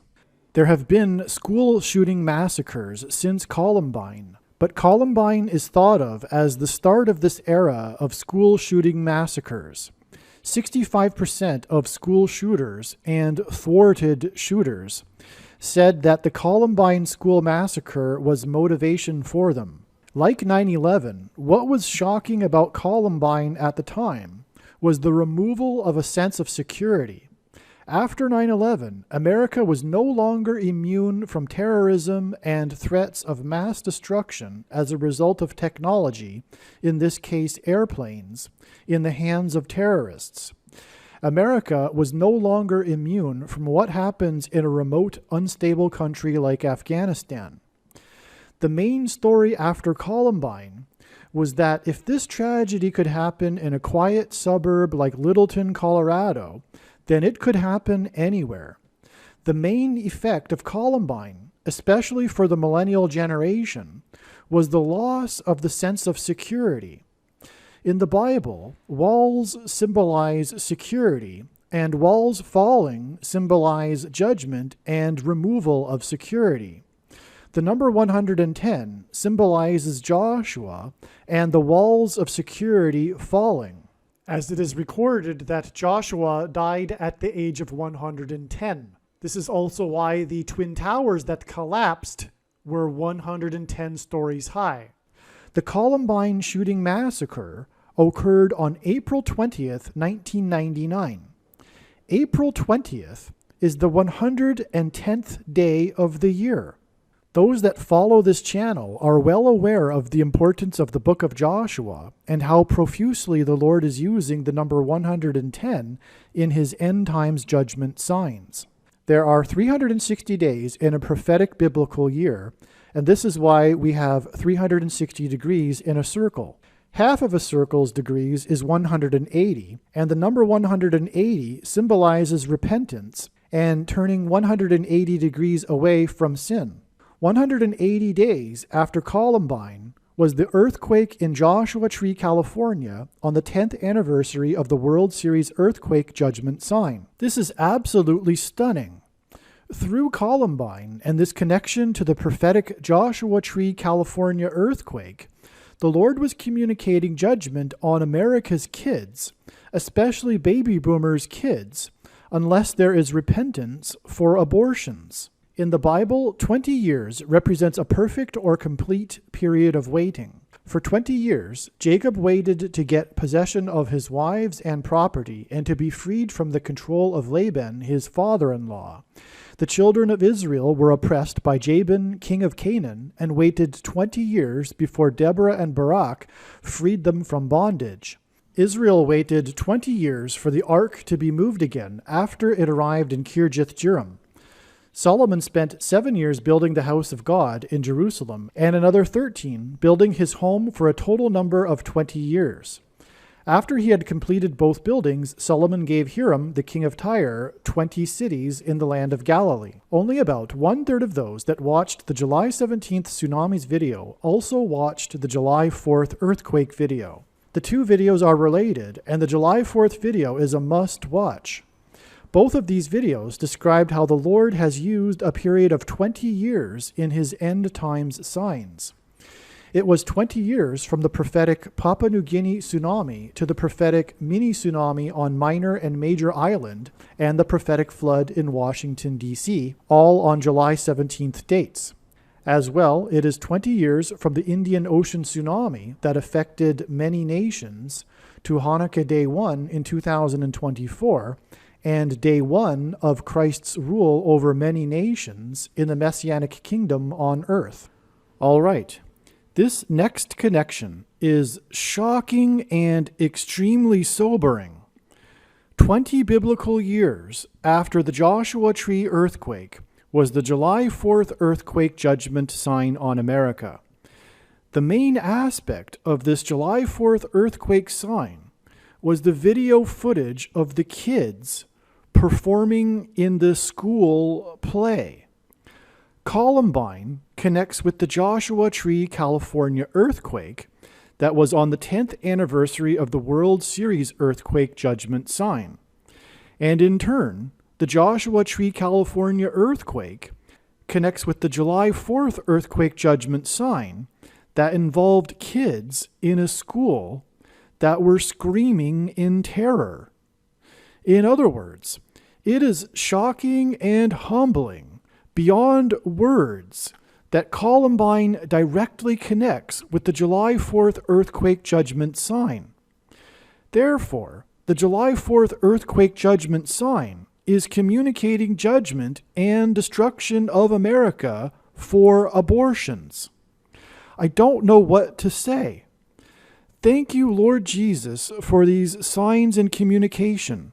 There have been school shooting massacres since Columbine, but Columbine is thought of as the start of this era of school shooting massacres. 65% of school shooters and thwarted shooters said that the Columbine school massacre was motivation for them. Like 9/11, what was shocking about Columbine at the time was the removal of a sense of security. After 9/11, America was no longer immune from terrorism and threats of mass destruction as a result of technology, in this case airplanes, in the hands of terrorists. America was no longer immune from what happens in a remote, unstable country like Afghanistan. The main story after Columbine was that if this tragedy could happen in a quiet suburb like Littleton, Colorado, then it could happen anywhere. The main effect of Columbine, especially for the millennial generation, was the loss of the sense of security. In the Bible, walls symbolize security, and walls falling symbolize judgment and removal of security. The number 110 symbolizes Joshua and the walls of security falling, as it is recorded that Joshua died at the age of 110. This is also why the Twin Towers that collapsed were 110 stories high. The Columbine shooting massacre occurred on April 20th, 1999. April 20th is the 110th day of the year. Those that follow this channel are well aware of the importance of the book of Joshua and how profusely the Lord is using the number 110 in his end times judgment signs. There are 360 days in a prophetic biblical year, and this is why we have 360 degrees in a circle. Half of a circle's degrees is 180, and the number 180 symbolizes repentance and turning 180 degrees away from sin. 180 days after Columbine was the earthquake in Joshua Tree, California on the 10th anniversary of the World Series earthquake judgment sign. This is absolutely stunning. Through Columbine and this connection to the prophetic Joshua Tree, California earthquake, the Lord was communicating judgment on America's kids, especially baby boomers' kids, unless there is repentance for abortions. In the Bible, 20 years represents a perfect or complete period of waiting. For 20 years, Jacob waited to get possession of his wives and property and to be freed from the control of Laban, his father-in-law. The children of Israel were oppressed by Jabin, king of Canaan, and waited 20 years before Deborah and Barak freed them from bondage. Israel waited 20 years for the ark to be moved again after it arrived in Kirjath-jearim. Solomon spent 7 years building the house of God in Jerusalem, and another 13 building his home for a total number of 20 years. After he had completed both buildings, Solomon gave Hiram, the king of Tyre, 20 cities in the land of Galilee. Only about 1/3 of those that watched the July 17th tsunamis video also watched the July 4th earthquake video. The two videos are related, and the July 4th video is a must-watch. Both of these videos described how the Lord has used a period of 20 years in his end times signs. It was 20 years from the prophetic Papua New Guinea tsunami to the prophetic mini-tsunami on Minor and Major Island and the prophetic flood in Washington, D.C., all on July 17th dates. As well, it is 20 years from the Indian Ocean tsunami that affected many nations to Hanukkah Day 1 in 2024, and Day 1 of Christ's rule over many nations in the Messianic kingdom on earth. All right, this next connection is shocking and extremely sobering. 20 biblical years after the Joshua Tree earthquake was the July 4th earthquake judgment sign on America. The main aspect of this July 4th earthquake sign was the video footage of the kids performing in the school play. Columbine connects with the Joshua Tree, California earthquake that was on the 10th anniversary of the World Series earthquake judgment sign. And in turn, the Joshua Tree, California earthquake connects with the July 4th earthquake judgment sign that involved kids in a school that were screaming in terror. In other words, it is shocking and humbling beyond words that Columbine directly connects with the July 4th earthquake judgment sign. Therefore, the July 4th earthquake judgment sign is communicating judgment and destruction of America for abortions. I don't know what to say. Thank you, Lord Jesus, for these signs and communication.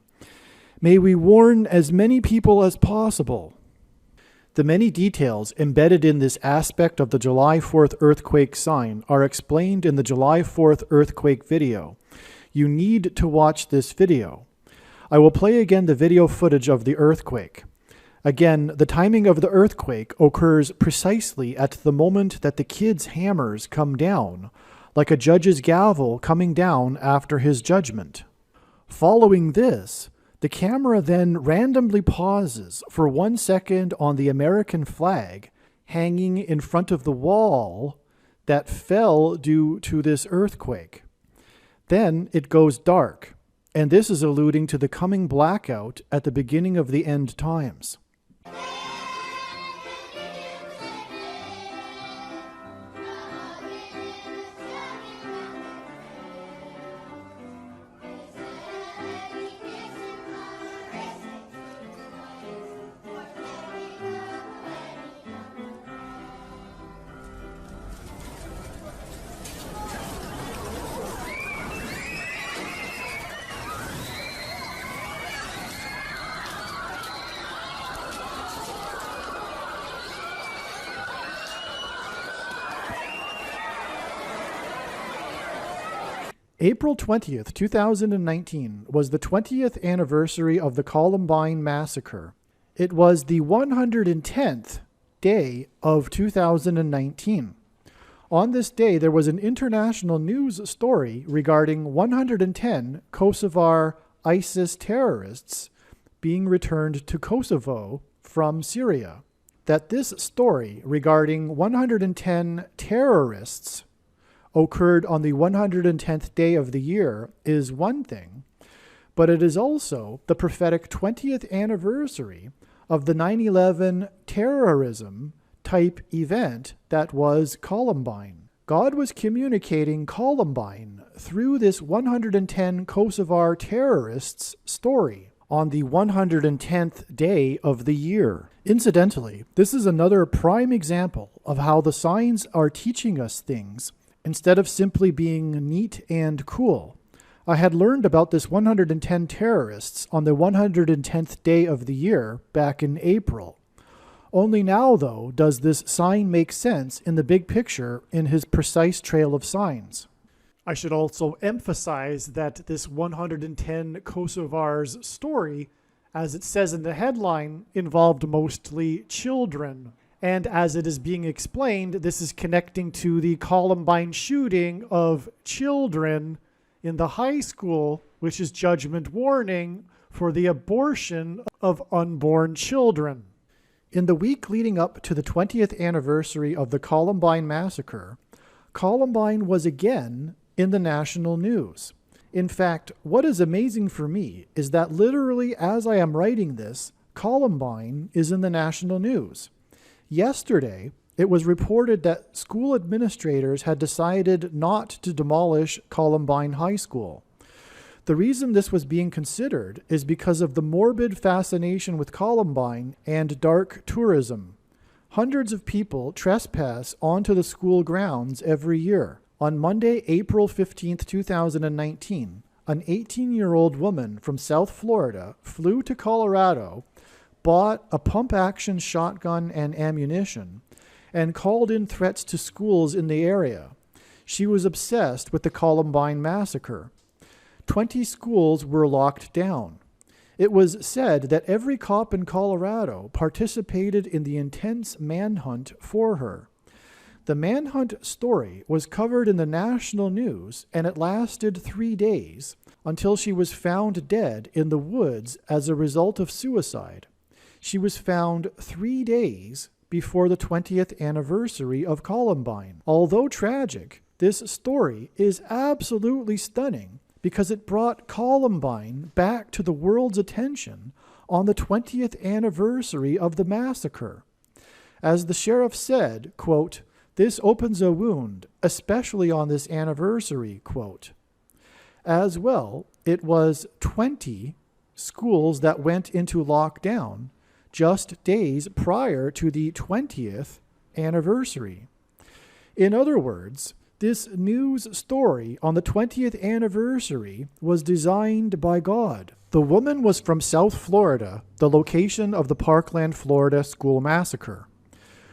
May we warn as many people as possible. The many details embedded in this aspect of the July 4th earthquake sign are explained in the July 4th earthquake video. You need to watch this video. I will play again the video footage of the earthquake. Again, the timing of the earthquake occurs precisely at the moment that the kids' hammers come down, like a judge's gavel coming down after his judgment. Following this, the camera then randomly pauses for 1 second on the American flag hanging in front of the wall that fell due to this earthquake. Then it goes dark, and this is alluding to the coming blackout at the beginning of the end times. April 20th, 2019 was the 20th anniversary of the Columbine Massacre. It was the 110th day of 2019. On this day, there was an international news story regarding 110 Kosovar ISIS terrorists being returned to Kosovo from Syria. That this story regarding 110 terrorists occurred on the 110th day of the year is one thing, but it is also the prophetic 20th anniversary of the 9/11 terrorism type event that was Columbine. God was communicating Columbine through this 110 Kosovar terrorists' story on the 110th day of the year. Incidentally, this is another prime example of how the signs are teaching us things instead of simply being neat and cool. I had learned about this 110 terrorists on the 110th day of the year back in April. Only now, though, does this sign make sense in the big picture in his precise trail of signs. I should also emphasize that this 110 Kosovars story, as it says in the headline, involved mostly children. And as it is being explained, this is connecting to the Columbine shooting of children in the high school, which is judgment warning for the abortion of unborn children. In the week leading up to the 20th anniversary of the Columbine massacre, Columbine was again in the national news. In fact, what is amazing for me is that literally as I am writing this, Columbine is in the national news. Yesterday, it was reported that school administrators had decided not to demolish Columbine High School. The reason this was being considered is because of the morbid fascination with Columbine and dark tourism. Hundreds of people trespass onto the school grounds every year. On Monday, April 15, 2019, an 18-year-old woman from South Florida flew to Colorado, bought a pump-action shotgun and ammunition, and called in threats to schools in the area. She was obsessed with the Columbine massacre. 20 schools were locked down. It was said that every cop in Colorado participated in the intense manhunt for her. The manhunt story was covered in the national news, and it lasted 3 days until she was found dead in the woods as a result of suicide. She was found 3 days before the 20th anniversary of Columbine. Although tragic, this story is absolutely stunning because it brought Columbine back to the world's attention on the 20th anniversary of the massacre. As the sheriff said, quote, "This opens a wound, especially on this anniversary," quote. As well, it was 20 schools that went into lockdown just days prior to the 20th anniversary. In other words, this news story on the 20th anniversary was designed by God. The woman was from South Florida, the location of the Parkland, Florida school massacre.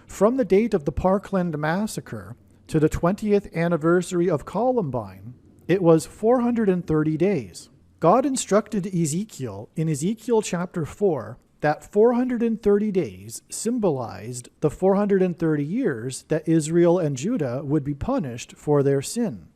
From the date of the Parkland massacre to the 20th anniversary of Columbine, it was 430 days. God instructed Ezekiel in Ezekiel chapter 4 that 430 days symbolized the 430 years that Israel and Judah would be punished for their sin.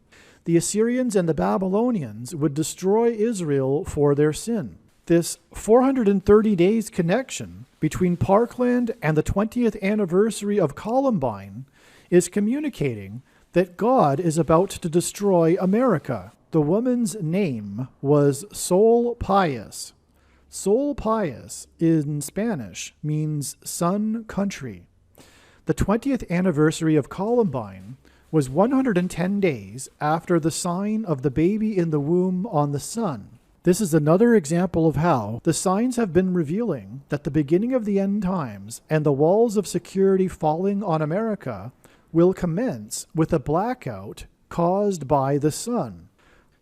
The Assyrians and the Babylonians would destroy Israel for their sin. This 430 days connection between Parkland and the 20th anniversary of Columbine is communicating that God is about to destroy America. The woman's name was Sol Pius. Sol Pius in Spanish means sun country. The 20th anniversary of Columbine was 110 days after the sign of the baby in the womb on the sun. This is another example of how the signs have been revealing that the beginning of the end times and the walls of security falling on America will commence with a blackout caused by the sun.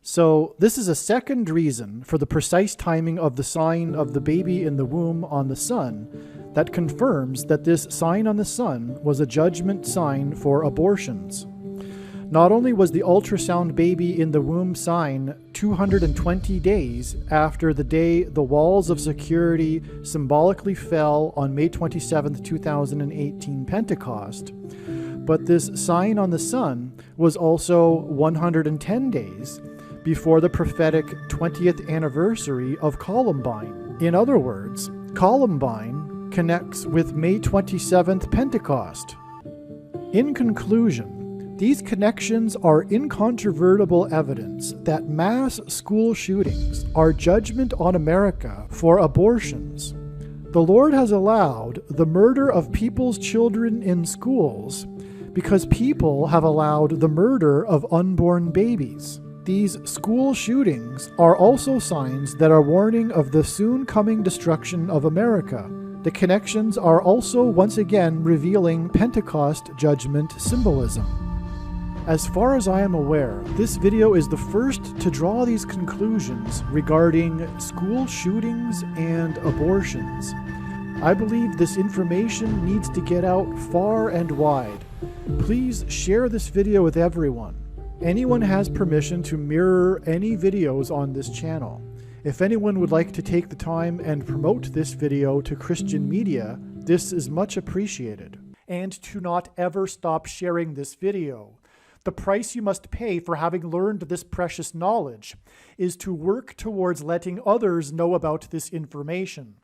So this is a second reason for the precise timing of the sign of the baby in the womb on the sun that confirms that this sign on the sun was a judgment sign for abortions. Not only was the ultrasound baby in the womb sign 220 days after the day the walls of security symbolically fell on May 27, 2018 Pentecost, but this sign on the sun was also 110 days before the prophetic 20th anniversary of Columbine. In other words, Columbine connects with May 27th Pentecost. In conclusion, these connections are incontrovertible evidence that mass school shootings are judgment on America for abortions. The Lord has allowed the murder of people's children in schools because people have allowed the murder of unborn babies. These school shootings are also signs that are warning of the soon coming destruction of America. The connections are also once again revealing Pentecost judgment symbolism. As far as I am aware, this video is the first to draw these conclusions regarding school shootings and abortions. I believe this information needs to get out far and wide. Please share this video with everyone. Anyone has permission to mirror any videos on this channel. If anyone would like to take the time and promote this video to Christian media, this is much appreciated. And to not ever stop sharing this video. The price you must pay for having learned this precious knowledge is to work towards letting others know about this information.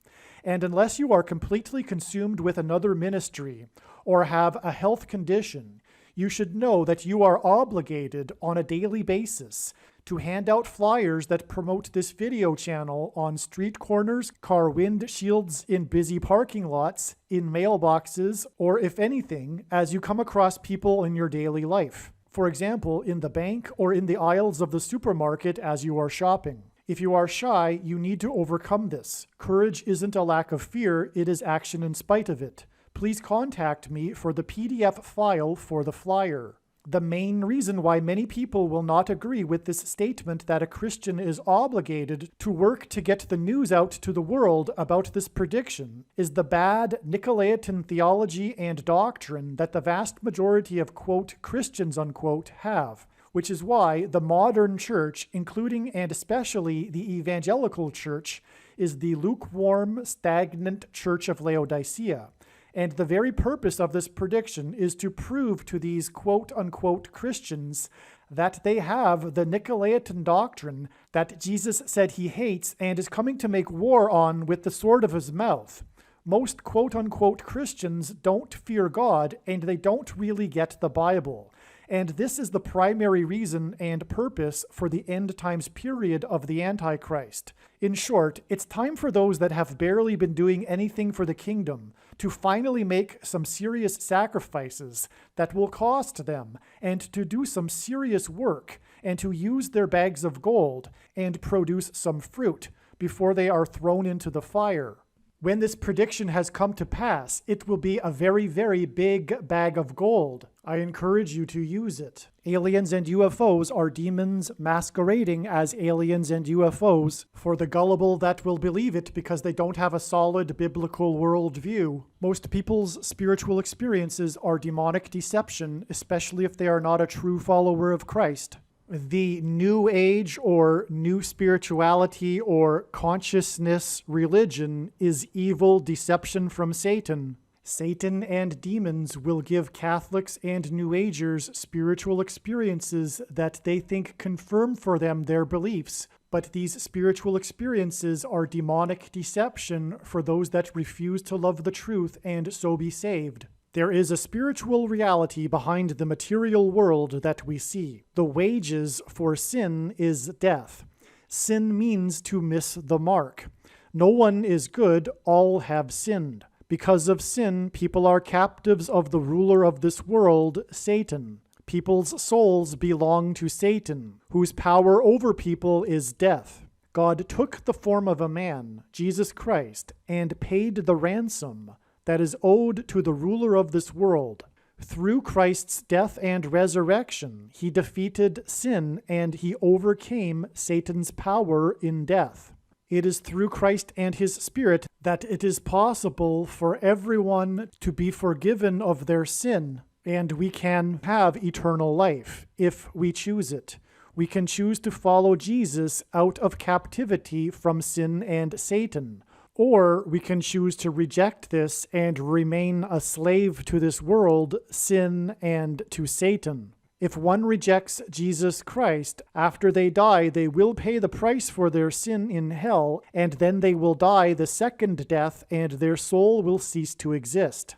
And unless you are completely consumed with another ministry or have a health condition, you should know that you are obligated on a daily basis to hand out flyers that promote this video channel on street corners, car windshields, in busy parking lots, in mailboxes, or if anything, as you come across people in your daily life. For example, in the bank or in the aisles of the supermarket as you are shopping. If you are shy, you need to overcome this. Courage isn't a lack of fear, it is action in spite of it. Please contact me for the PDF file for the flyer. The main reason why many people will not agree with this statement that a Christian is obligated to work to get the news out to the world about this prediction is the bad Nicolaitan theology and doctrine that the vast majority of, quote, Christians, unquote, have, which is why the modern church, including and especially the evangelical church, is the lukewarm, stagnant church of Laodicea. And the very purpose of this prediction is to prove to these quote-unquote Christians that they have the Nicolaitan doctrine that Jesus said he hates and is coming to make war on with the sword of his mouth. Most quote-unquote Christians don't fear God, and they don't really get the Bible. And this is the primary reason and purpose for the end times period of the Antichrist. In short, it's time for those that have barely been doing anything for the kingdom to finally make some serious sacrifices that will cost them, and to do some serious work, and to use their bags of gold and produce some fruit before they are thrown into the fire. When this prediction has come to pass, it will be a very, very big bag of gold. I encourage you to use it. Aliens and UFOs are demons masquerading as aliens and UFOs for the gullible that will believe it because they don't have a solid biblical worldview. Most people's spiritual experiences are demonic deception, especially if they are not a true follower of Christ. The New Age or New Spirituality or Consciousness religion is evil deception from Satan. Satan and demons will give Catholics and New Agers spiritual experiences that they think confirm for them their beliefs, but these spiritual experiences are demonic deception for those that refuse to love the truth and so be saved. There is a spiritual reality behind the material world that we see. The wages for sin is death. Sin means to miss the mark. No one is good, all have sinned. Because of sin, people are captives of the ruler of this world, Satan. People's souls belong to Satan, whose power over people is death. God took the form of a man, Jesus Christ, and paid the ransom that is owed to the ruler of this world. Through Christ's death and resurrection, he defeated sin and he overcame Satan's power in death. It is through Christ and his Spirit that it is possible for everyone to be forgiven of their sin, and we can have eternal life if we choose it. We can choose to follow Jesus out of captivity from sin and Satan. Or we can choose to reject this and remain a slave to this world, sin, and to Satan. If one rejects Jesus Christ, after they die, they will pay the price for their sin in hell, and then they will die the second death, and their soul will cease to exist.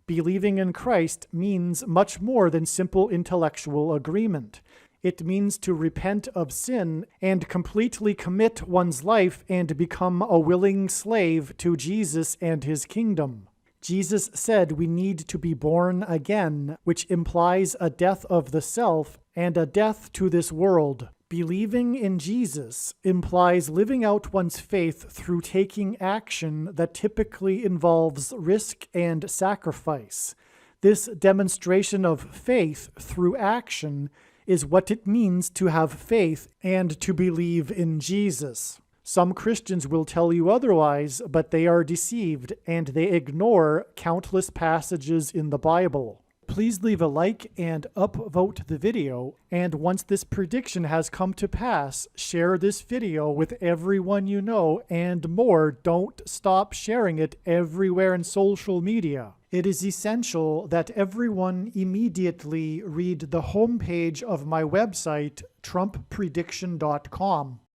Believing in Christ means much more than simple intellectual agreement. It means to repent of sin and completely commit one's life and become a willing slave to Jesus and his kingdom. Jesus said we need to be born again, which implies a death of the self and a death to this world. Believing in Jesus implies living out one's faith through taking action that typically involves risk and sacrifice. This demonstration of faith through action is what it means to have faith and to believe in Jesus. Some Christians will tell you otherwise, but they are deceived and they ignore countless passages in the Bible. Please leave a like and upvote the video, and once this prediction has come to pass, share this video with everyone you know, and more, don't stop sharing it everywhere in social media. It is essential that everyone immediately read the homepage of my website, TrumpPrediction.com.